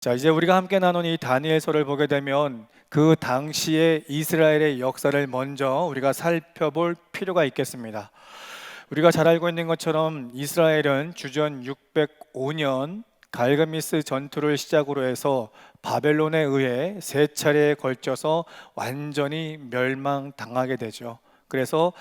자, 이제 우리가 함께 나눈 이 다니엘서를 보게 되면 그 당시의 이스라엘의 역사를 먼저 우리가 살펴볼 필요가 있겠습니다. 우리가 잘 알고 있는 것처럼 이스라엘은 주전 605년 갈그미스 전투를 시작으로 해서 바벨론에 의해 세 차례에 걸쳐서 완전히 멸망당하게 되죠. 그래서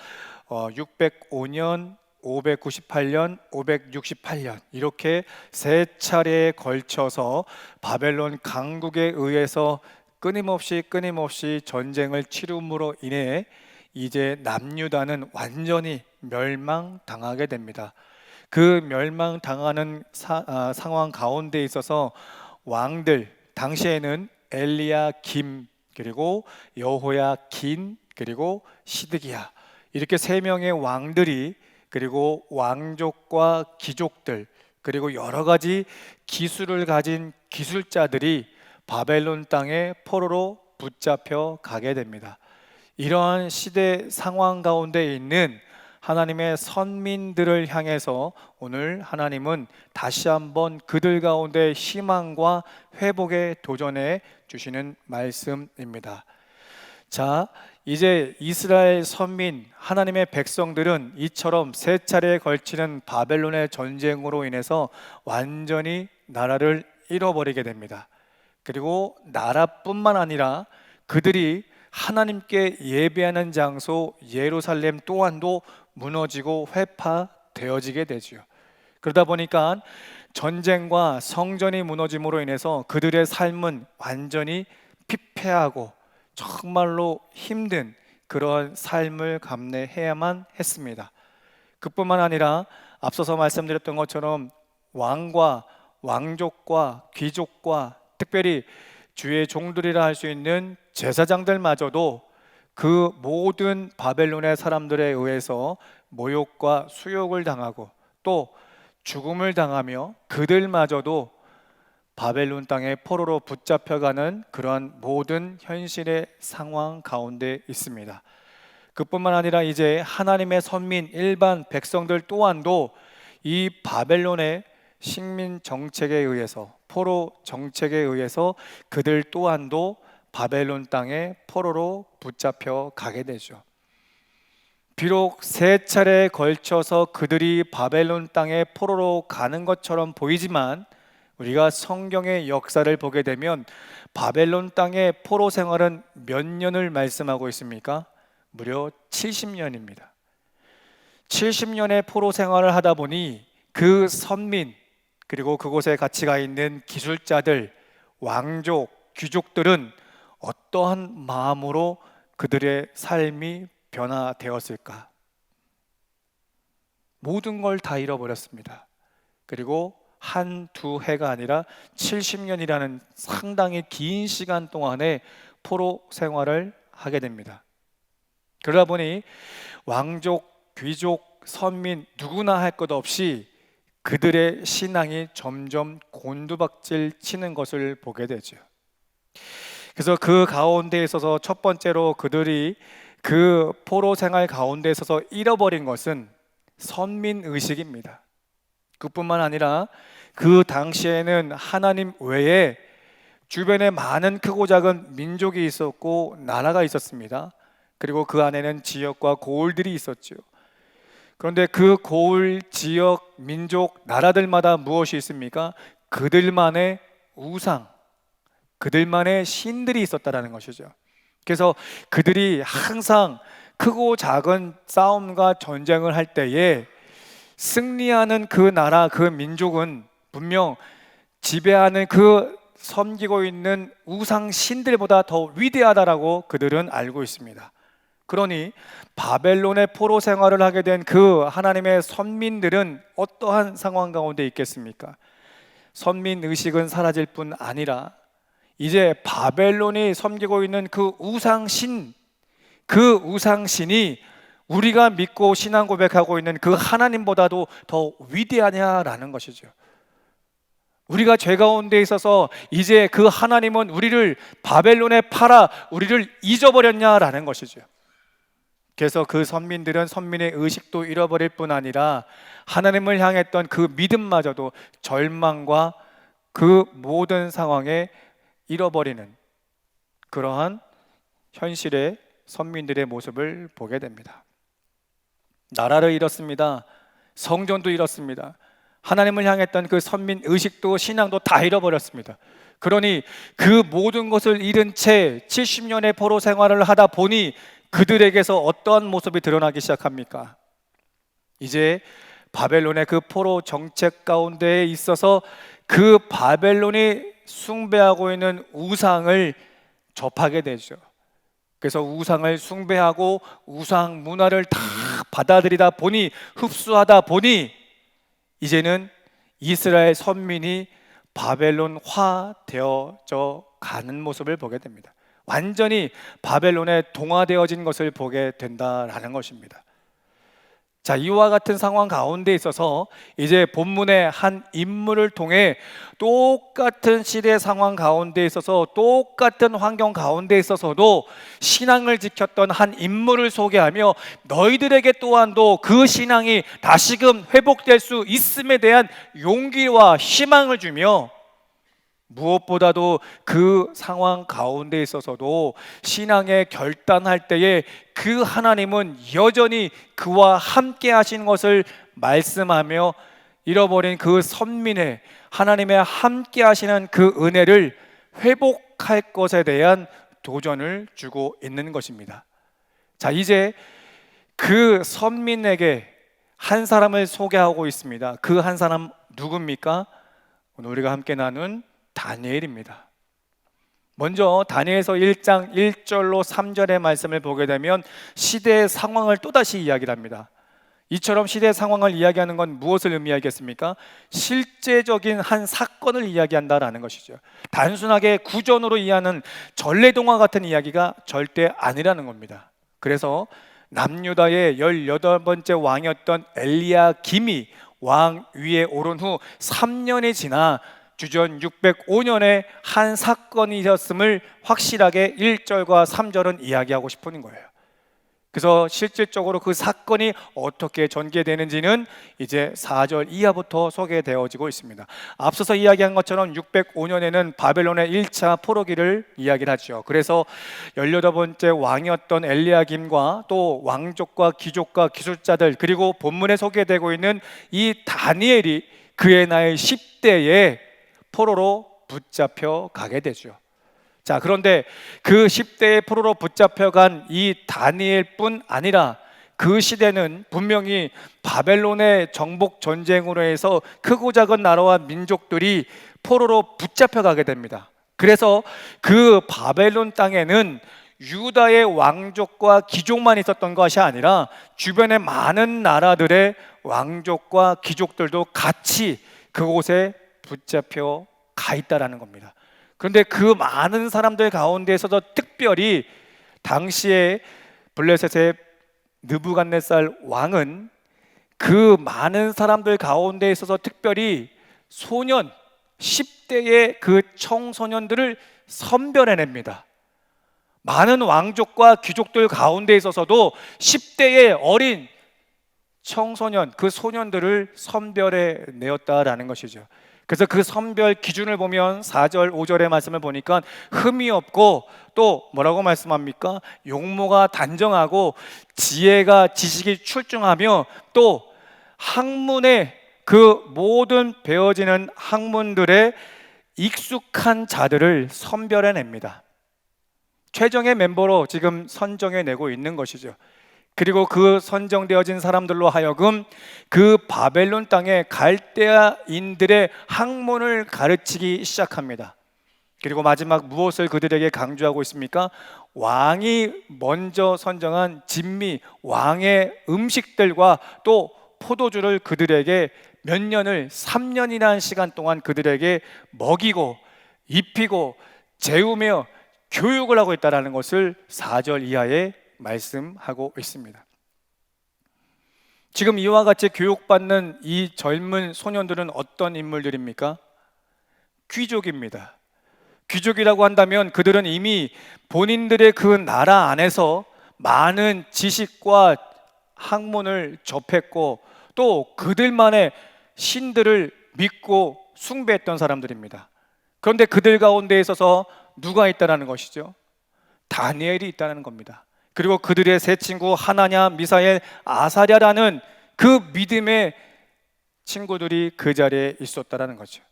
605년, 598년, 568년 이렇게 세 차례에 걸쳐서 바벨론 강국에 의해서 끊임없이 전쟁을 치rum으로 인해 이제 남유다는 완전히 멸망당하게 됩니다. 그 멸망당하는 상황 가운데 있어서 왕들, 당시에는 엘리야김, 그리고 여호야긴, 그리고 시드기야, 이렇게 세 명의 왕들이, 그리고 왕족과 귀족들, 그리고 여러 가지 기술을 가진 기술자들이 바벨론 땅에 포로로 붙잡혀 가게 됩니다. 이러한 시대 상황 가운데 있는 하나님의 선민들을 향해서 오늘 하나님은 다시 한번 그들 가운데 희망과 회복의 도전해 주시는 말씀입니다. 자, 이제 이스라엘 선민, 하나님의 백성들은 이처럼 세 차례에 걸치는 바벨론의 전쟁으로 인해서 완전히 나라를 잃어버리게 됩니다. 그리고 나라뿐만 아니라 그들이 하나님께 예배하는 장소 예루살렘 또한도 무너지고 회파되어지게 되지요. 그러다 보니까 전쟁과 성전이 무너짐으로 인해서 그들의 삶은 완전히 피폐하고 정말로 힘든 그런 삶을 감내해야만 했습니다. 그뿐만 아니라 앞서서 말씀드렸던 것처럼 왕과 왕족과 귀족과 특별히 주의 종들이라 할 수 있는 제사장들마저도 그 모든 바벨론의 사람들에 의해서 모욕과 수욕을 당하고 또 죽음을 당하며 그들마저도 바벨론 땅에 포로로 붙잡혀가는 그러한 모든 현실의 상황 가운데 있습니다. 그뿐만 아니라 이제 하나님의 선민 일반 백성들 또한도 이 바벨론의 식민 정책에 의해서, 포로 정책에 의해서 그들 또한도 바벨론 땅에 포로로 붙잡혀 가게 되죠. 비록 세 차례에 걸쳐서 그들이 바벨론 땅에 포로로 가는 것처럼 보이지만 우리가 성경의 역사를 보게 되면 바벨론 땅의 포로 생활은 몇 년을 말씀하고 있습니까? 무려 70년입니다. 70년의 포로 생활을 하다 보니 그 선민, 그리고 그곳에 같이 가 있는 기술자들, 왕족, 귀족들은 어떠한 마음으로 그들의 삶이 변화되었을까? 모든 걸 다 잃어버렸습니다. 그리고 한두 해가 아니라 70년이라는 상당히 긴 시간 동안에 포로 생활을 하게 됩니다. 그러다 보니 왕족, 귀족, 선민 누구나 할 것 없이 그들의 신앙이 점점 곤두박질 치는 것을 보게 되죠. 그래서 그 가운데 있어서 첫 번째로 그들이 그 포로 생활 가운데 있어서 잃어버린 것은 선민 의식입니다. 그뿐만 아니라 그 당시에는 하나님 외에 주변에 많은 크고 작은 민족이 있었고 나라가 있었습니다. 그리고 그 안에는 지역과 고을들이 있었죠. 그런데 그 고을, 지역, 민족, 나라들마다 무엇이 있습니까? 그들만의 우상, 그들만의 신들이 있었다라는 것이죠. 그래서 그들이 항상 크고 작은 싸움과 전쟁을 할 때에 승리하는 그 나라, 그 민족은 분명 지배하는 그 섬기고 있는 우상 신들보다 더 위대하다라고 그들은 알고 있습니다. 그러니 바벨론의 포로 생활을 하게 된 그 하나님의 선민들은 어떠한 상황 가운데 있겠습니까? 선민 의식은 사라질 뿐 아니라 이제 바벨론이 섬기고 있는 그 우상신, 그 우상신이 우리가 믿고 신앙 고백하고 있는 그 하나님보다도 더 위대하냐라는 것이죠. 우리가 죄 가운데 있어서 이제 그 하나님은 우리를 바벨론에 팔아 우리를 잊어버렸냐라는 것이죠. 그래서 그 선민들은 선민의 의식도 잃어버릴 뿐 아니라 하나님을 향했던 그 믿음마저도 절망과 그 모든 상황에 잃어버리는 그러한 현실의 선민들의 모습을 보게 됩니다. 나라를 잃었습니다. 성전도 잃었습니다. 하나님을 향했던 그 선민 의식도 신앙도 다 잃어버렸습니다. 그러니 그 모든 것을 잃은 채 70년의 포로 생활을 하다 보니 그들에게서 어떠한 모습이 드러나기 시작합니까? 이제 바벨론의 그 포로 정책 가운데에 있어서 그 바벨론이 숭배하고 있는 우상을 접하게 되죠. 그래서 우상을 숭배하고 우상 문화를 다 받아들이다 보니, 흡수하다 보니 이제는 이스라엘 선민이 바벨론화 되어져 가는 모습을 보게 됩니다. 완전히 바벨론에 동화되어진 것을 보게 된다라는 것입니다. 자, 이와 같은 상황 가운데 있어서 이제 본문의 한 인물을 통해 똑같은 시대 상황 가운데 있어서 똑같은 환경 가운데 있어서도 신앙을 지켰던 한 인물을 소개하며 너희들에게 또한도 그 신앙이 다시금 회복될 수 있음에 대한 용기와 희망을 주며 무엇보다도 그 상황 가운데 있어서도 신앙에 결단할 때에 그 하나님은 여전히 그와 함께 하신 것을 말씀하며 잃어버린 그 선민의 하나님의 함께 하시는 그 은혜를 회복할 것에 대한 도전을 주고 있는 것입니다. 자, 이제 그 선민에게 한 사람을 소개하고 있습니다. 그 한 사람 누굽니까? 오늘 우리가 함께 나눈 다니엘입니다. 먼저 다니엘서 1장 1절로 3절의 말씀을 보게 되면 시대의 상황을 또다시 이야기를 합니다. 이처럼 시대의 상황을 이야기하는 건 무엇을 의미하겠습니까? 실제적인 한 사건을 이야기한다라는 것이죠. 단순하게 구전으로 이해하는 전래동화 같은 이야기가 절대 아니라는 겁니다. 그래서 남유다의 18번째 왕이었던 엘리야김이 왕 위에 오른 후 3년이 지나 주전 605년에 한 사건이었음을 확실하게 1절과 3절은 이야기하고 싶은 거예요. 그래서 실질적으로 그 사건이 어떻게 전개되는지는 이제 4절 이하부터 소개되어지고 있습니다. 앞서서 이야기한 것처럼 605년에는 바벨론의 1차 포로기를 이야기를 하죠. 그래서 18번째 왕이었던 엘리야김과 또 왕족과 귀족과 기술자들, 그리고 본문에 소개되고 있는 이 다니엘이 그의 나이 10대에 포로로 붙잡혀 가게 되죠. 자, 그런데 그 10대의 포로로 붙잡혀간 이 다니엘뿐 아니라 그 시대는 분명히 바벨론의 정복 전쟁으로 해서 크고 작은 나라와 민족들이 포로로 붙잡혀 가게 됩니다. 그래서 그 바벨론 땅에는 유다의 왕족과 귀족만 있었던 것이 아니라 주변의 많은 나라들의 왕족과 귀족들도 같이 그곳에 붙잡혀 가 있다라는 겁니다. 그런데 그 많은 사람들 가운데에서도 특별히 당시에 블레셋의 느부갓네살 왕은 그 많은 사람들 가운데 있어서 특별히 소년 10대의 그 청소년들을 선별해냅니다. 많은 왕족과 귀족들 가운데 있어서도 10대의 어린 청소년, 그 소년들을 선별해 내었다라는 것이죠. 그래서 그 선별 기준을 보면 4절, 5절의 말씀을 보니까 흠이 없고 또 뭐라고 말씀합니까? 용모가 단정하고 지혜가 지식이 출중하며 또 학문의 그 모든 배워지는 학문들의 익숙한 자들을 선별해냅니다. 최종의 멤버로 지금 선정해내고 있는 것이죠. 그리고 그 선정되어진 사람들로 하여금 그 바벨론 땅의 갈대아인들의 학문을 가르치기 시작합니다. 그리고 마지막 무엇을 그들에게 강조하고 있습니까? 왕이 먼저 선정한 진미, 왕의 음식들과 또 포도주를 그들에게 몇 년을 3년이라는 시간 동안 그들에게 먹이고 입히고 재우며 교육을 하고 있다는 것을 4절 이하에 말씀하고 있습니다. 지금 이와 같이 교육받는 이 젊은 소년들은 어떤 인물들입니까? 귀족입니다. 귀족이라고 한다면 그들은 이미 본인들의 그 나라 안에서 많은 지식과 학문을 접했고 또 그들만의 신들을 믿고 숭배했던 사람들입니다. 그런데 그들 가운데 있어서 누가 있다는 것이죠? 다니엘이 있다는 겁니다. 그리고 그들의 세 친구 하나냐, 미사엘, 아사랴라는 그 믿음의 친구들이 그 자리에 있었다는 거죠.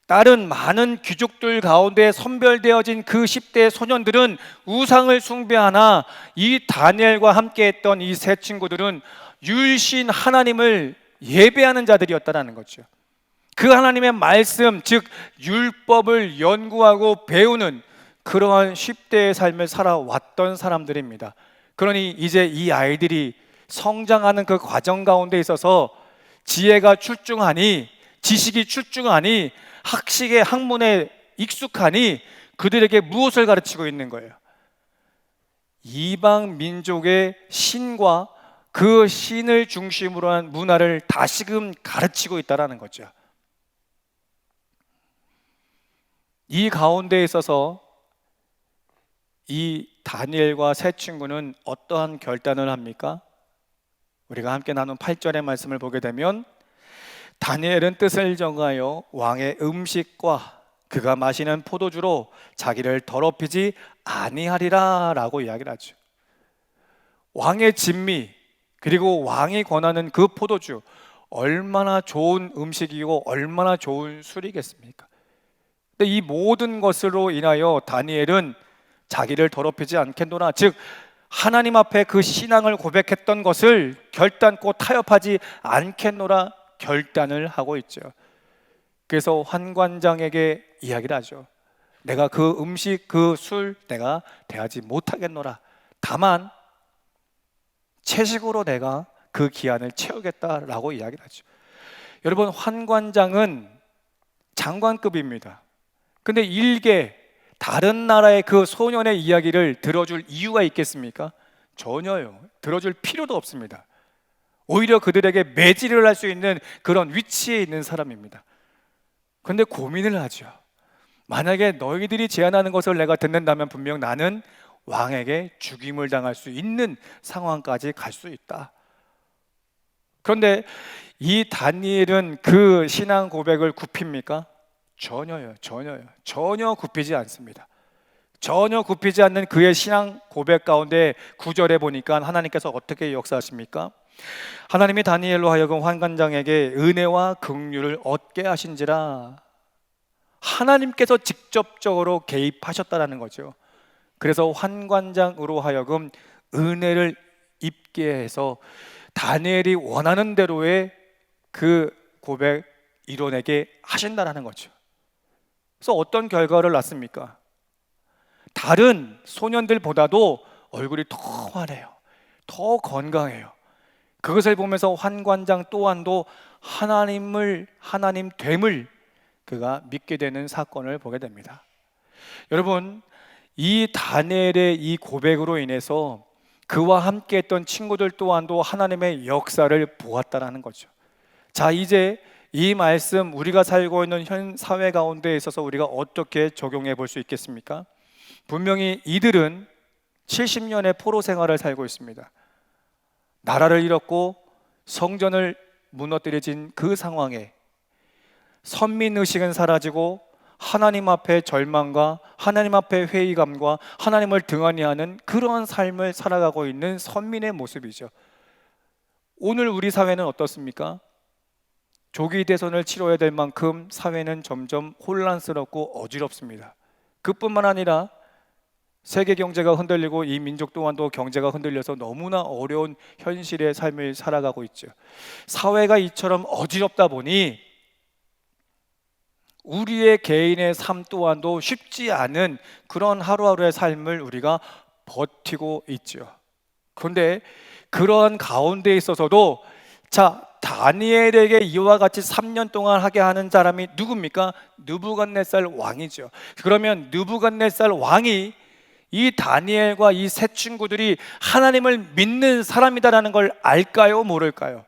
다른 많은 귀족들 가운데 선별되어진 그 10대 소년들은 우상을 숭배하나 이 다니엘과 함께 했던 이 세 친구들은 유일신 하나님을 예배하는 자들이었다는 거죠. 그 하나님의 말씀, 즉 율법을 연구하고 배우는 그러한 10대의 삶을 살아왔던 사람들입니다. 그러니 이제 이 아이들이 성장하는 그 과정 가운데 있어서 지혜가 출중하니, 지식이 출중하니, 학식의 학문에 익숙하니 그들에게 무엇을 가르치고 있는 거예요? 이방 민족의 신과 그 신을 중심으로 한 문화를 다시금 가르치고 있다는 거죠. 이 가운데 있어서 이 다니엘과 세 친구는 어떠한 결단을 합니까? 우리가 함께 나눈 8절의 말씀을 보게 되면 다니엘은 뜻을 정하여 왕의 음식과 그가 마시는 포도주로 자기를 더럽히지 아니하리라 라고 이야기를 하죠. 왕의 진미, 그리고 왕이 권하는 그 포도주, 얼마나 좋은 음식이고 얼마나 좋은 술이겠습니까? 근데 이 모든 것으로 인하여 다니엘은 자기를 더럽히지 않겠노라, 즉 하나님 앞에 그 신앙을 고백했던 것을 결단코 타협하지 않겠노라 결단을 하고 있죠. 그래서 환관장에게 이야기를 하죠. 내가 그 음식, 그 술 내가 대하지 못하겠노라. 다만 채식으로 내가 그 기한을 채우겠다라고 이야기를 하죠. 여러분, 환관장은 장관급입니다. 근데 일개 다른 나라의 그 소년의 이야기를 들어줄 이유가 있겠습니까? 전혀요. 들어줄 필요도 없습니다. 오히려 그들에게 매질을 할 수 있는 그런 위치에 있는 사람입니다. 그런데 고민을 하죠. 만약에 너희들이 제안하는 것을 내가 듣는다면 분명 나는 왕에게 죽임을 당할 수 있는 상황까지 갈 수 있다. 그런데 이 다니엘은 그 신앙 고백을 굽힙니까? 전혀요. 전혀 굽히지 않습니다. 전혀 굽히지 않는 그의 신앙 고백 가운데 9절에 보니까 하나님께서 어떻게 역사하십니까? 하나님이 다니엘로 하여금 환관장에게 은혜와 긍휼을 얻게 하신지라. 하나님께서 직접적으로 개입하셨다라는 거죠. 그래서 환관장으로 하여금 은혜를 입게 해서 다니엘이 원하는 대로의 그 고백 이뤄내게 하신다라는 거죠. 그래서 어떤 결과를 낳습니까? 다른 소년들보다도 얼굴이 더 환해요. 더 건강해요. 그것을 보면서 환관장 또한도 하나님 됨을 그가 믿게 되는 사건을 보게 됩니다. 여러분, 이 다니엘의 이 고백으로 인해서 그와 함께 했던 친구들 또한도 하나님의 역사를 보았다라는 거죠. 자, 이제 이 말씀 우리가 살고 있는 현 사회 가운데 있어서 우리가 어떻게 적용해 볼 수 있겠습니까? 분명히 이들은 70년의 포로 생활을 살고 있습니다. 나라를 잃었고 성전을 무너뜨려진 그 상황에 선민의식은 사라지고 하나님 앞에 절망과 하나님 앞에 회의감과 하나님을 등한히 하는 그러한 삶을 살아가고 있는 선민의 모습이죠. 오늘 우리 사회는 어떻습니까? 조기 대선을 치러야 될 만큼 사회는 점점 혼란스럽고 어지럽습니다. 그뿐만 아니라 세계 경제가 흔들리고 이 민족 또한도 경제가 흔들려서 너무나 어려운 현실의 삶을 살아가고 있죠. 사회가 이처럼 어지럽다 보니 우리의 개인의 삶 또한도 쉽지 않은 그런 하루하루의 삶을 우리가 버티고 있죠. 그런데 그러한 가운데 있어서도 다니엘에게 이와 같이 3년 동안 하게 하는 사람이 누굽니까? 느부갓네살 왕이죠. 그러면 느부갓네살 왕이 이 다니엘과 이 세 친구들이 하나님을 믿는 사람이다라는 걸 알까요? 모를까요?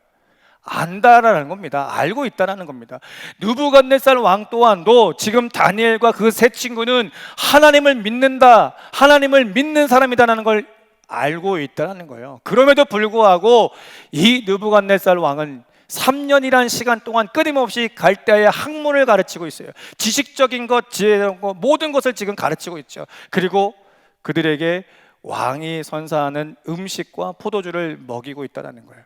안다라는 겁니다. 알고 있다라는 겁니다. 느부갓네살 왕 또한도 지금 다니엘과 그 세 친구는 하나님을 믿는다, 하나님을 믿는 사람이다라는 걸 알고 있다는 거예요. 그럼에도 불구하고 이 느부갓네살 왕은 3년이라는 시간 동안 끊임없이 갈대아의 학문을 가르치고 있어요. 지식적인 것, 지혜로운 것, 모든 것을 지금 가르치고 있죠. 그리고 그들에게 왕이 선사하는 음식과 포도주를 먹이고 있다는 거예요.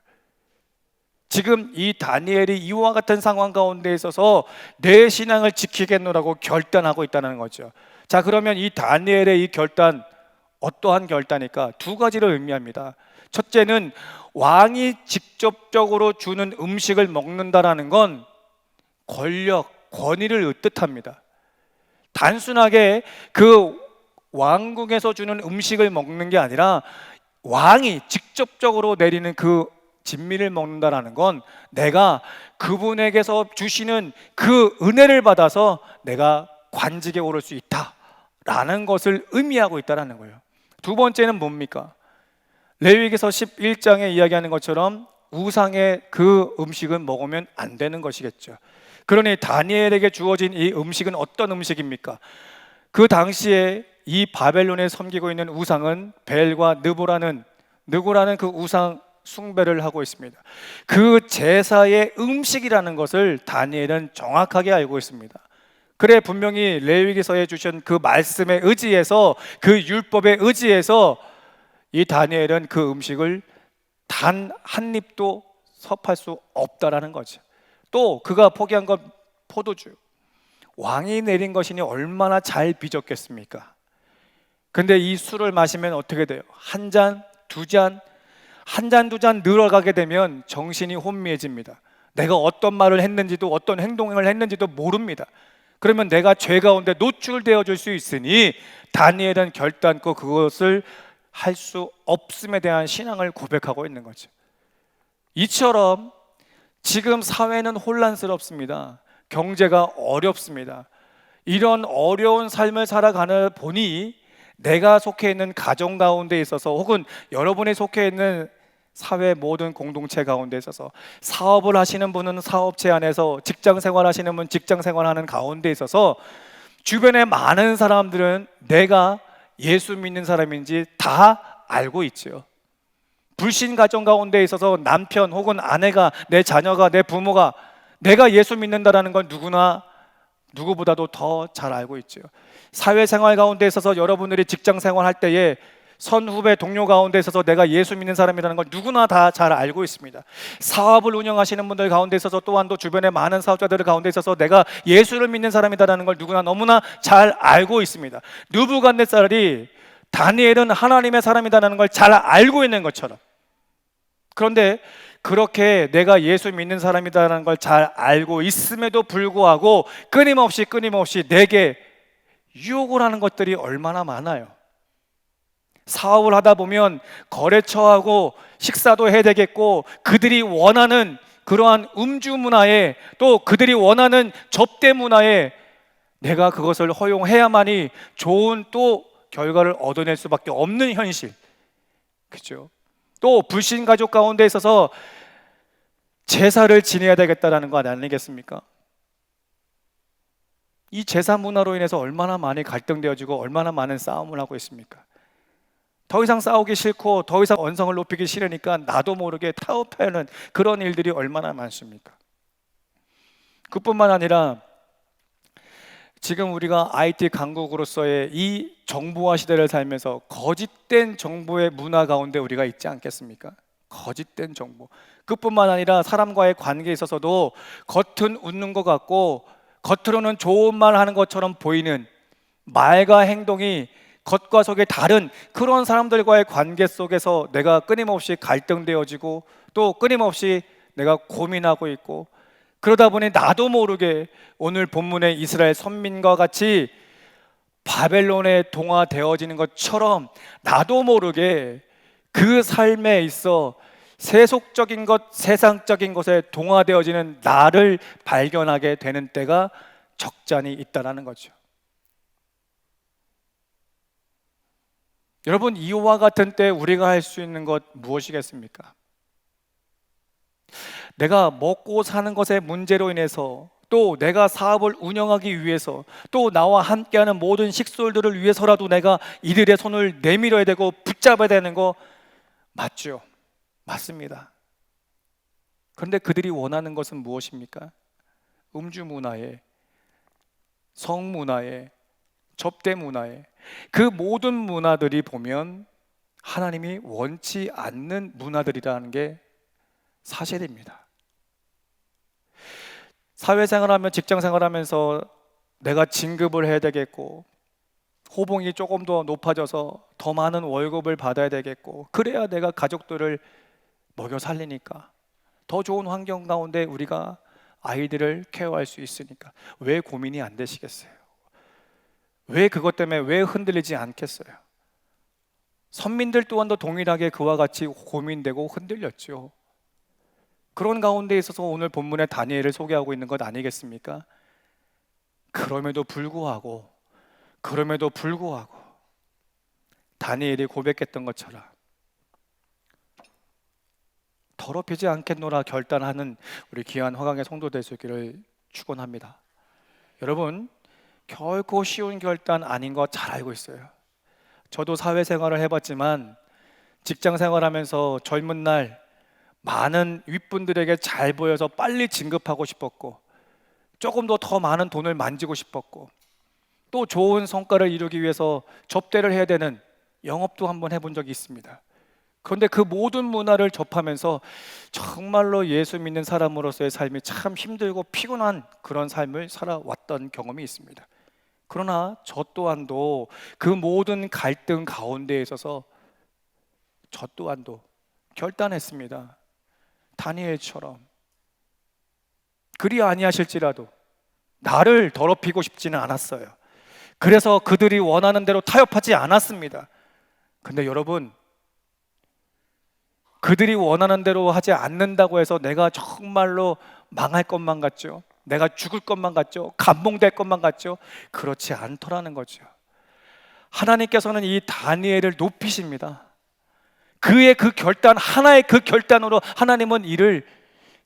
지금 이 다니엘이 이와 같은 상황 가운데 있어서 내 신앙을 지키겠노라고 결단하고 있다는 거죠. 자, 그러면 이 다니엘의 이 결단, 어떠한 결단일까? 두 가지를 의미합니다. 첫째는 왕이 직접적으로 주는 음식을 먹는다라는 건 권력, 권위를 뜻합니다. 단순하게 그 왕궁에서 주는 음식을 먹는 게 아니라 왕이 직접적으로 내리는 그 진미를 먹는다라는 건 내가 그분에게서 주시는 그 은혜를 받아서 내가 관직에 오를 수 있다라는 것을 의미하고 있다는 거예요. 두 번째는 뭡니까? 레위기서 11장에 이야기하는 것처럼 우상의 그 음식은 먹으면 안 되는 것이겠죠. 그러니 다니엘에게 주어진 이 음식은 어떤 음식입니까? 그 당시에 이 바벨론에 섬기고 있는 우상은 벨과 느고라는 그 우상 숭배를 하고 있습니다. 그 제사의 음식이라는 것을 다니엘은 정확하게 알고 있습니다. 그래 분명히 레위기서에 주신 그 말씀에 의지해서, 그 율법에 의지해서 이 다니엘은 그 음식을 단 한 입도 섭할 수 없다라는 거죠. 또 그가 포기한 건 포도주. 왕이 내린 것이니 얼마나 잘 빚었겠습니까? 근데 이 술을 마시면 어떻게 돼요? 한 잔, 두 잔, 한 잔, 두 잔 늘어가게 되면 정신이 혼미해집니다. 내가 어떤 말을 했는지도 어떤 행동을 했는지도 모릅니다. 그러면 내가 죄 가운데 노출되어 줄 수 있으니 다니엘은 결단코 그것을 할 수 없음에 대한 신앙을 고백하고 있는 거죠. 이처럼 지금 사회는 혼란스럽습니다. 경제가 어렵습니다. 이런 어려운 삶을 살아가는 보니 내가 속해 있는 가정 가운데 있어서, 혹은 여러분이 속해 있는 사회 모든 공동체 가운데 있어서, 사업을 하시는 분은 사업체 안에서, 직장 생활 하시는 분은 직장 생활하는 가운데 있어서 주변에 많은 사람들은 내가 예수 믿는 사람인지 다 알고 있죠. 불신 가정 가운데 있어서 남편 혹은 아내가, 내 자녀가, 내 부모가 내가 예수 믿는다라는 건 누구보다도 더 잘 알고 있죠. 사회생활 가운데 있어서 여러분들이 직장 생활할 때에 선후배 동료 가운데 있어서 내가 예수 믿는 사람이라는 걸 누구나 다 잘 알고 있습니다. 사업을 운영하시는 분들 가운데 있어서, 또한 또 주변에 많은 사업자들 가운데 있어서 내가 예수를 믿는 사람이다라는 걸 누구나 너무나 잘 알고 있습니다. 느부갓네살이 다니엘은 하나님의 사람이다라는 걸 잘 알고 있는 것처럼, 그런데 그렇게 내가 예수 믿는 사람이다라는 걸 잘 알고 있음에도 불구하고 끊임없이 내게 유혹을 하는 것들이 얼마나 많아요. 사업을 하다 보면 거래처하고 식사도 해야 되겠고, 그들이 원하는 그러한 음주 문화에, 또 그들이 원하는 접대 문화에 내가 그것을 허용해야만이 좋은 또 결과를 얻어낼 수밖에 없는 현실, 그렇죠? 또 불신 가족 가운데 있어서 제사를 지내야 되겠다라는 거 아니겠습니까? 이 제사 문화로 인해서 얼마나 많이 갈등되어지고 얼마나 많은 싸움을 하고 있습니까? 더 이상 싸우기 싫고 더 이상 언성을 높이기 싫으니까 나도 모르게 타협하는 그런 일들이 얼마나 많습니까? 그뿐만 아니라 지금 우리가 IT 강국으로서의 이 정보화 시대를 살면서 거짓된 정보의 문화 가운데 우리가 있지 않겠습니까? 거짓된 정보. 그뿐만 아니라 사람과의 관계에 있어서도 겉은 웃는 것 같고 겉으로는 좋은 말 하는 것처럼 보이는, 말과 행동이 겉과 속이 다른 그런 사람들과의 관계 속에서 내가 끊임없이 갈등되어지고, 또 끊임없이 내가 고민하고 있고, 그러다 보니 나도 모르게 오늘 본문의 이스라엘 선민과 같이 바벨론에 동화되어지는 것처럼 나도 모르게 그 삶에 있어 세속적인 것, 세상적인 것에 동화되어지는 나를 발견하게 되는 때가 적잖이 있다라는 거죠. 여러분, 이와 같은 때 우리가 할 수 있는 것 무엇이겠습니까? 내가 먹고 사는 것의 문제로 인해서, 또 내가 사업을 운영하기 위해서, 또 나와 함께하는 모든 식솔들을 위해서라도 내가 이들의 손을 내밀어야 되고 붙잡아야 되는 거 맞죠? 맞습니다. 그런데 그들이 원하는 것은 무엇입니까? 음주 문화에, 성 문화에, 접대 문화에, 그 모든 문화들이 보면 하나님이 원치 않는 문화들이라는 게 사실입니다. 사회생활하면, 직장생활하면서 내가 진급을 해야 되겠고, 호봉이 조금 더 높아져서 더 많은 월급을 받아야 되겠고, 그래야 내가 가족들을 먹여 살리니까, 더 좋은 환경 가운데 우리가 아이들을 케어할 수 있으니까 왜 고민이 안 되시겠어요? 왜 그것 때문에 왜 흔들리지 않겠어요? 선민들 또한도 동일하게 그와 같이 고민되고 흔들렸죠. 그런 가운데 있어서 오늘 본문의 다니엘을 소개하고 있는 것 아니겠습니까? 그럼에도 불구하고 다니엘이 고백했던 것처럼 더럽히지 않겠노라 결단하는 우리 귀한 화강의 성도될 수 있기를 축원합니다. 여러분, 결코 쉬운 결단 아닌 거 잘 알고 있어요. 저도 사회생활을 해봤지만 직장생활하면서 젊은 날 많은 윗분들에게 잘 보여서 빨리 진급하고 싶었고, 조금 더 많은 돈을 만지고 싶었고, 또 좋은 성과를 이루기 위해서 접대를 해야 되는 영업도 한번 해본 적이 있습니다. 그런데 그 모든 문화를 접하면서 정말로 예수 믿는 사람으로서의 삶이 참 힘들고 피곤한 그런 삶을 살아왔던 경험이 있습니다. 그러나 저 또한도 그 모든 갈등 가운데에 있어서 저 또한도 결단했습니다. 다니엘처럼 그리 아니하실지라도 나를 더럽히고 싶지는 않았어요. 그래서 그들이 원하는 대로 타협하지 않았습니다. 근데 여러분, 그들이 원하는 대로 하지 않는다고 해서 내가 정말로 망할 것만 같죠? 내가 죽을 것만 같죠? 감봉될 것만 같죠? 그렇지 않더라는 거죠. 하나님께서는 이 다니엘을 높이십니다. 그의 그 결단, 하나의 그 결단으로 하나님은 이를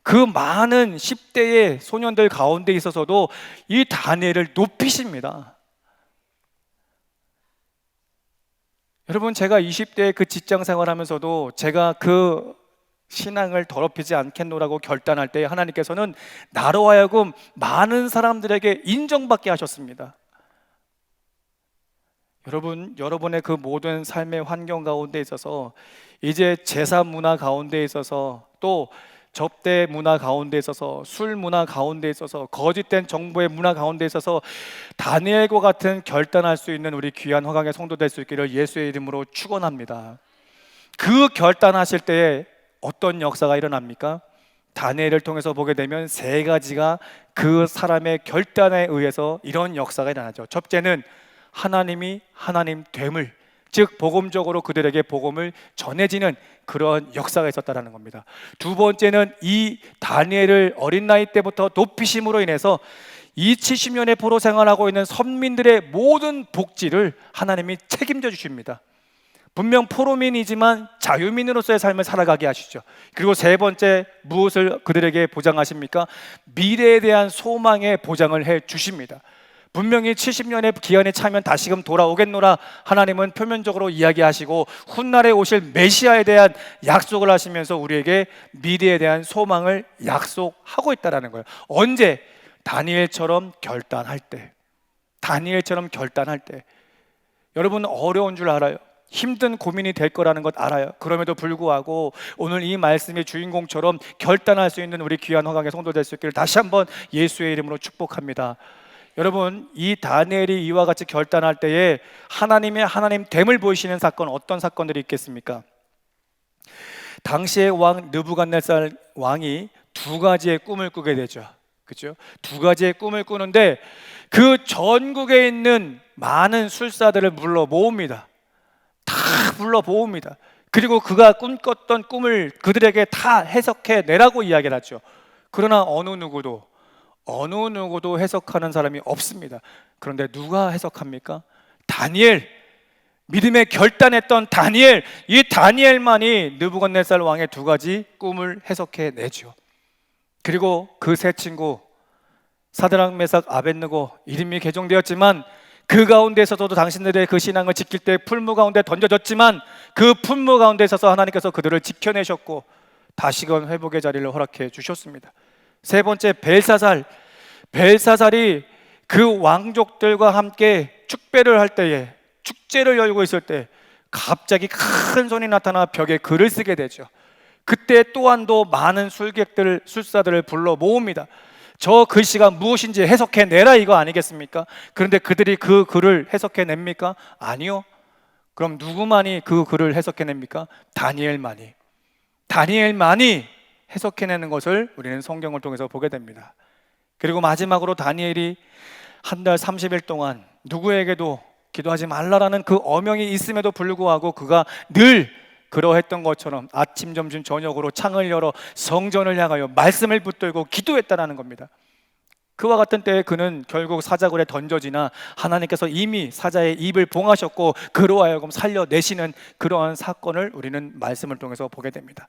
그 많은 10대의 소년들 가운데 있어서도 이 다니엘을 높이십니다. 여러분, 제가 20대에 그 직장 생활하면서도 제가 그 신앙을 더럽히지 않겠노라고 결단할 때 하나님께서는 나로 하여금 많은 사람들에게 인정받게 하셨습니다. 여러분, 여러분의 그 모든 삶의 환경 가운데 있어서 이제 제사 문화 가운데 있어서, 또 접대 문화 가운데 있어서, 술 문화 가운데 있어서, 거짓된 정보의 문화 가운데 있어서 다니엘과 같은 결단할 수 있는 우리 귀한 화강의 성도 될 수 있기를 예수의 이름으로 축원합니다. 그 결단하실 때에 어떤 역사가 일어납니까? 다니엘을 통해서 보게 되면 세 가지가 그 사람의 결단에 의해서 이런 역사가 일어나죠. 첫째는 하나님이 하나님 됨을, 즉 복음적으로 그들에게 복음을 전해지는 그런 역사가 있었다는 겁니다. 두 번째는 이 다니엘을 어린 나이 때부터 높이심으로 인해서 이 70년의 포로 생활하고 있는 선민들의 모든 복지를 하나님이 책임져 주십니다. 분명 포로민이지만 자유민으로서의 삶을 살아가게 하시죠. 그리고 세 번째, 무엇을 그들에게 보장하십니까? 미래에 대한 소망의 보장을 해 주십니다. 분명히 70년의 기한이 차면 다시금 돌아오겠노라 하나님은 표면적으로 이야기하시고 훗날에 오실 메시아에 대한 약속을 하시면서 우리에게 미래에 대한 소망을 약속하고 있다는 거예요. 언제? 다니엘처럼 결단할 때. 다니엘처럼 결단할 때. 여러분, 어려운 줄 알아요. 힘든 고민이 될 거라는 것 알아요. 그럼에도 불구하고 오늘 이 말씀의 주인공처럼 결단할 수 있는 우리 귀한 화강의 성도 될 수 있기를 다시 한번 예수의 이름으로 축복합니다. 여러분, 이 다니엘이 이와 같이 결단할 때에 하나님의 하나님 됨을 보이시는 사건, 어떤 사건들이 있겠습니까? 당시의 왕 느부갓네살 왕이 두 가지의 꿈을 꾸게 되죠. 그렇죠? 두 가지의 꿈을 꾸는데 그 전국에 있는 많은 술사들을 불러 모읍니다. 다 불러 모읍니다. 그리고 그가 꿈꿨던 꿈을 그들에게 다 해석해 내라고 이야기를 하죠. 그러나 어느 누구도 해석하는 사람이 없습니다. 그런데 누가 해석합니까? 다니엘, 믿음에 결단했던 다니엘, 이 다니엘만이 느부갓네살 왕의 두 가지 꿈을 해석해 내죠. 그리고 그 세 친구 사드락, 메삭, 아벳느고 이름이 개종되었지만 그 가운데에서도 당신들의 그 신앙을 지킬 때 풀무 가운데 던져졌지만 그 풀무 가운데 있어서 하나님께서 그들을 지켜내셨고 다시금 회복의 자리를 허락해 주셨습니다. 세 번째, 벨사살이 그 왕족들과 함께 축배를 할 때에, 축제를 열고 있을 때 갑자기 큰 손이 나타나 벽에 글을 쓰게 되죠. 그때 또한도 많은 술사들을 불러 모읍니다. 저 글씨가 무엇인지 해석해내라, 이거 아니겠습니까? 그런데 그들이 그 글을 해석해냅니까? 아니요. 그럼 누구만이 그 글을 해석해냅니까? 다니엘만이 해석해내는 것을 우리는 성경을 통해서 보게 됩니다. 그리고 마지막으로 다니엘이 한 달 30일 동안 누구에게도 기도하지 말라라는 그 어명이 있음에도 불구하고 그가 늘 그러했던 것처럼 아침, 점심, 저녁으로 창을 열어 성전을 향하여 말씀을 붙들고 기도했다라는 겁니다. 그와 같은 때에 그는 결국 사자굴에 던져지나 하나님께서 이미 사자의 입을 봉하셨고 그로 하여금 살려내시는 그러한 사건을 우리는 말씀을 통해서 보게 됩니다.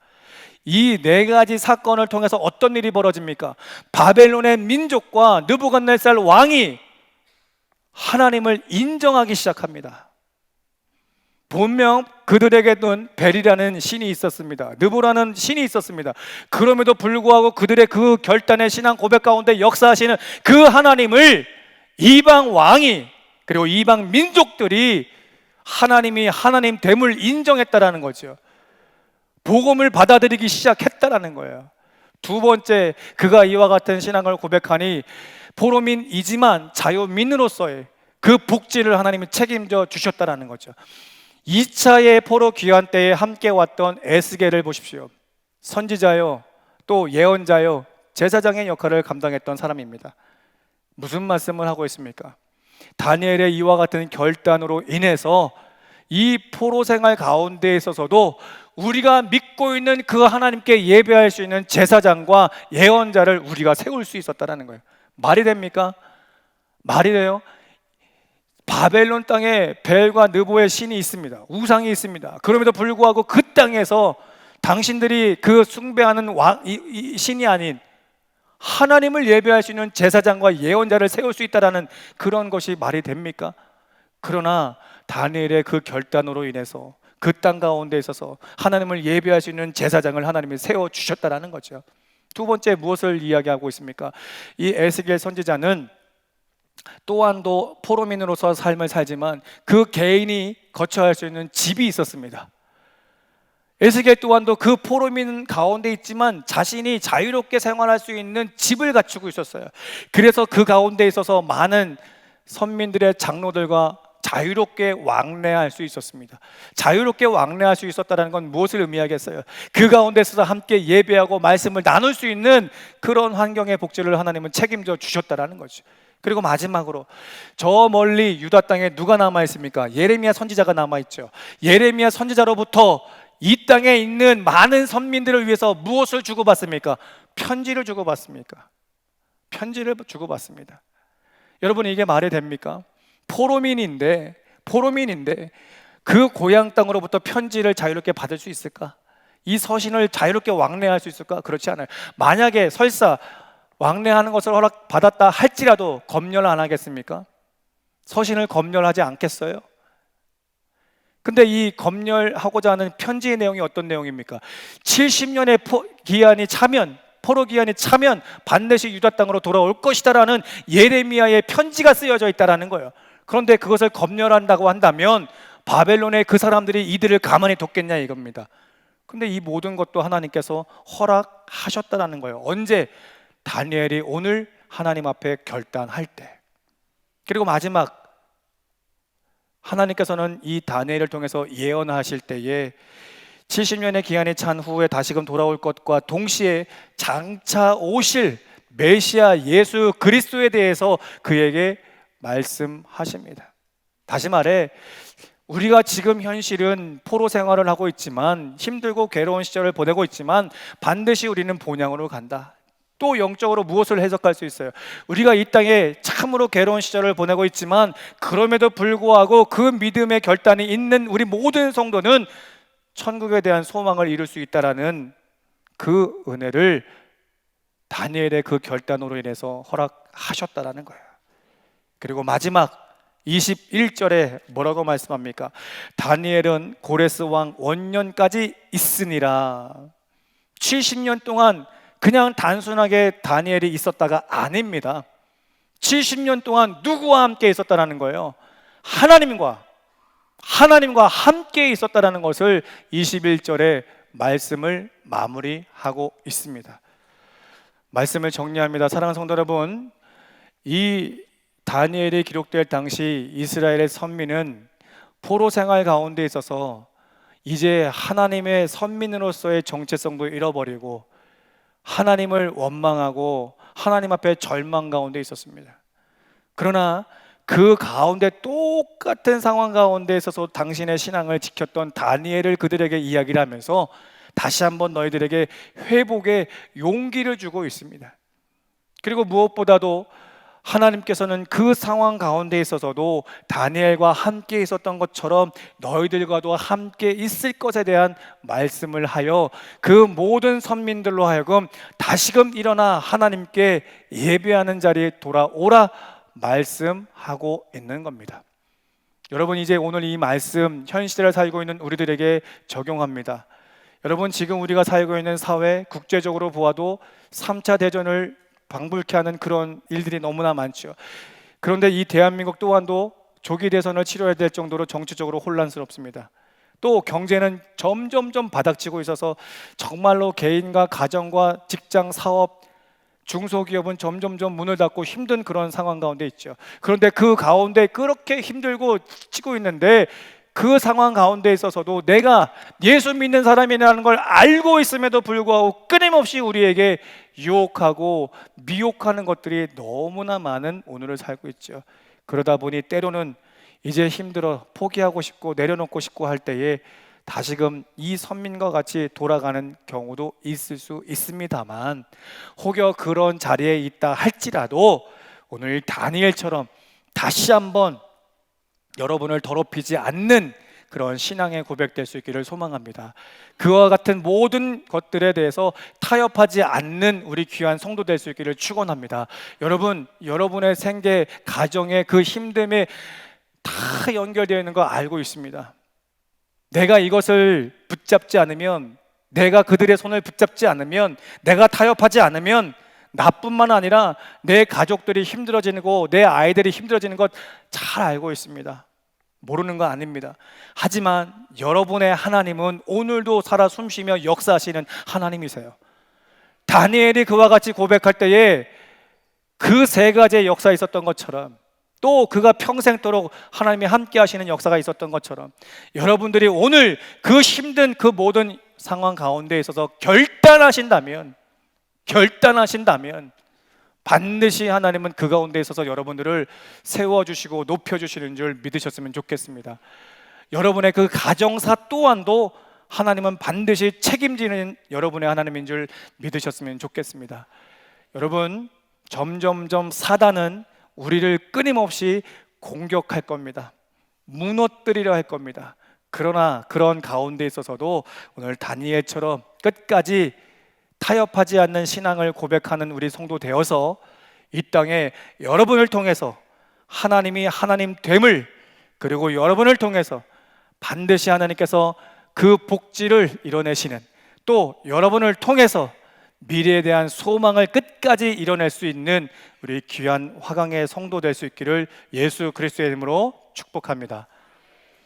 이 네 가지 사건을 통해서 어떤 일이 벌어집니까? 바벨론의 민족과 느부갓네살 왕이 하나님을 인정하기 시작합니다. 분명 그들에게는 벨이라는 신이 있었습니다. 느보라는 신이 있었습니다. 그럼에도 불구하고 그들의 그 결단의 신앙 고백 가운데 역사하시는 그 하나님을 이방 왕이, 그리고 이방 민족들이 하나님이 하나님 됨을 인정했다라는 거죠. 복음을 받아들이기 시작했다라는 거예요. 두 번째, 그가 이와 같은 신앙을 고백하니 포로민이지만 자유민으로서의 그 복지를 하나님이 책임져 주셨다라는 거죠. 2차의 포로 귀환 때에 함께 왔던 에스겔을 보십시오. 선지자요, 또 예언자요, 제사장의 역할을 감당했던 사람입니다. 무슨 말씀을 하고 있습니까? 다니엘의 이와 같은 결단으로 인해서 이 포로 생활 가운데 있어서도 우리가 믿고 있는 그 하나님께 예배할 수 있는 제사장과 예언자를 우리가 세울 수 있었다는 거예요. 말이 됩니까? 말이 돼요? 바벨론 땅에 벨과 느보의 신이 있습니다. 우상이 있습니다. 그럼에도 불구하고 그 땅에서 당신들이 그 숭배하는 이 신이 아닌 하나님을 예배할 수 있는 제사장과 예언자를 세울 수 있다는 그런 것이 말이 됩니까? 그러나 다니엘의 그 결단으로 인해서 그 땅 가운데 있어서 하나님을 예배할 수 있는 제사장을 하나님이 세워주셨다는 거죠. 두 번째, 무엇을 이야기하고 있습니까? 이 에스겔 선지자는 또한도 포로민으로서 삶을 살지만 그 개인이 거처할 수 있는 집이 있었습니다. 에스겔 또한도 그 포로민 가운데 있지만 자신이 자유롭게 생활할 수 있는 집을 갖추고 있었어요. 그래서 그 가운데 있어서 많은 선민들의 장로들과 자유롭게 왕래할 수 있었습니다. 자유롭게 왕래할 수 있었다는 건 무엇을 의미하겠어요? 그 가운데 있어서 함께 예배하고 말씀을 나눌 수 있는 그런 환경의 복지를 하나님은 책임져 주셨다는 거죠. 그리고 마지막으로 저 멀리 유다 땅에 누가 남아 있습니까? 예레미야 선지자가 남아 있죠. 예레미야 선지자로부터 이 땅에 있는 많은 선민들을 위해서 무엇을 주고받습니까? 편지를 주고받습니까? 편지를 주고받습니다. 여러분, 이게 말이 됩니까? 포로민인데 그 고향 땅으로부터 편지를 자유롭게 받을 수 있을까? 이 서신을 자유롭게 왕래할 수 있을까? 그렇지 않아요. 만약에 설사 왕래하는 것을 허락받았다 할지라도 검열 안 하겠습니까? 서신을 검열하지 않겠어요? 근데 이 검열하고자 하는 편지의 내용이 어떤 내용입니까? 70년의 포로 기한이 차면 반드시 유다 땅으로 돌아올 것이다라는 예레미야의 편지가 쓰여져 있다라는 거예요. 그런데 그것을 검열한다고 한다면 바벨론의 그 사람들이 이들을 가만히 뒀겠냐 이겁니다. 근데 이 모든 것도 하나님께서 허락하셨다라는 거예요. 언제? 다니엘이 오늘 하나님 앞에 결단할 때. 그리고 마지막, 하나님께서는 이 다니엘을 통해서 예언하실 때에 70년의 기한이 찬 후에 다시금 돌아올 것과 동시에 장차 오실 메시아 예수 그리스도에 대해서 그에게 말씀하십니다. 다시 말해, 우리가 지금 현실은 포로 생활을 하고 있지만, 힘들고 괴로운 시절을 보내고 있지만 반드시 우리는 본향으로 간다. 또 영적으로 무엇을 해석할 수 있어요? 우리가 이 땅에 참으로 괴로운 시절을 보내고 있지만 그럼에도 불구하고 그 믿음의 결단이 있는 우리 모든 성도는 천국에 대한 소망을 이룰 수 있다라는 그 은혜를 다니엘의 그 결단으로 인해서 허락하셨다라는 거예요. 그리고 마지막 21절에 뭐라고 말씀합니까? 다니엘은 고레스 왕 원년까지 있으니라. 70년 동안 그냥 단순하게 다니엘이 있었다가 아닙니다. 70년 동안 누구와 함께 있었다라는 거예요? 하나님과 함께 있었다라는 것을 21절에 말씀을 마무리하고 있습니다. 말씀을 정리합니다. 사랑하는 성도 여러분, 이 다니엘이 기록될 당시 이스라엘의 선민은 포로 생활 가운데 있어서 이제 하나님의 선민으로서의 정체성도 잃어버리고 하나님을 원망하고 하나님 앞에 절망 가운데 있었습니다. 그러나 그 가운데 똑같은 상황 가운데 있어서 당신의 신앙을 지켰던 다니엘을 그들에게 이야기를 하면서 다시 한번 너희들에게 회복의 용기를 주고 있습니다. 그리고 무엇보다도 하나님께서는 그 상황 가운데 있어서도 다니엘과 함께 있었던 것처럼 너희들과도 함께 있을 것에 대한 말씀을 하여 그 모든 선민들로 하여금 다시금 일어나 하나님께 예배하는 자리에 돌아오라 말씀하고 있는 겁니다. 여러분, 이제 오늘 이 말씀 현 시대를 살고 있는 우리들에게 적용합니다. 여러분, 지금 우리가 살고 있는 사회, 국제적으로 보아도 3차 대전을 방불케 하는 그런 일들이 너무나 많죠. 그런데 이 대한민국 또한도 조기 대선을 치러야 될 정도로 정치적으로 혼란스럽습니다. 또 경제는 점점점 바닥치고 있어서 정말로 개인과 가정과 직장, 사업, 중소기업은 점점점 문을 닫고 힘든 그런 상황 가운데 있죠. 그런데 그 가운데 그렇게 힘들고 치고 있는데 그 상황 가운데 있어서도 내가 예수 믿는 사람이라는 걸 알고 있음에도 불구하고 끊임없이 우리에게 유혹하고 미혹하는 것들이 너무나 많은 오늘을 살고 있죠. 그러다 보니 때로는 이제 힘들어 포기하고 싶고 내려놓고 싶고 할 때에 다시금 이 선민과 같이 돌아가는 경우도 있을 수 있습니다만, 혹여 그런 자리에 있다 할지라도 오늘 다니엘처럼 다시 한번 여러분을 더럽히지 않는 그런 신앙의 고백될 수 있기를 소망합니다. 그와 같은 모든 것들에 대해서 타협하지 않는 우리 귀한 성도 될 수 있기를 축원합니다. 여러분, 여러분의 생계, 가정의 그 힘듦에 다 연결되어 있는 거 알고 있습니다. 내가 이것을 붙잡지 않으면, 내가 그들의 손을 붙잡지 않으면, 내가 타협하지 않으면 나뿐만 아니라 내 가족들이 힘들어지고 내 아이들이 힘들어지는 것 잘 알고 있습니다. 모르는 거 아닙니다. 하지만 여러분의 하나님은 오늘도 살아 숨쉬며 역사하시는 하나님이세요. 다니엘이 그와 같이 고백할 때에 그 세 가지의 역사가 있었던 것처럼, 또 그가 평생도록 하나님이 함께 하시는 역사가 있었던 것처럼, 여러분들이 오늘 그 힘든 그 모든 상황 가운데 있어서 결단하신다면 반드시 하나님은 그 가운데 있어서 여러분들을 세워주시고 높여주시는 줄 믿으셨으면 좋겠습니다. 여러분의 그 가정사 또한도 하나님은 반드시 책임지는 여러분의 하나님인 줄 믿으셨으면 좋겠습니다. 여러분, 점점점 사단은 우리를 끊임없이 공격할 겁니다. 무너뜨리려 할 겁니다. 그러나 그런 가운데 있어서도 오늘 다니엘처럼 끝까지 타협하지 않는 신앙을 고백하는 우리 성도 되어서 이 땅에 여러분을 통해서 하나님이 하나님 됨을, 그리고 여러분을 통해서 반드시 하나님께서 그 복지를 이뤄내시는, 또 여러분을 통해서 미래에 대한 소망을 끝까지 이뤄낼 수 있는 우리 귀한 화강의 성도 될 수 있기를 예수 그리스도의 이름으로 축복합니다.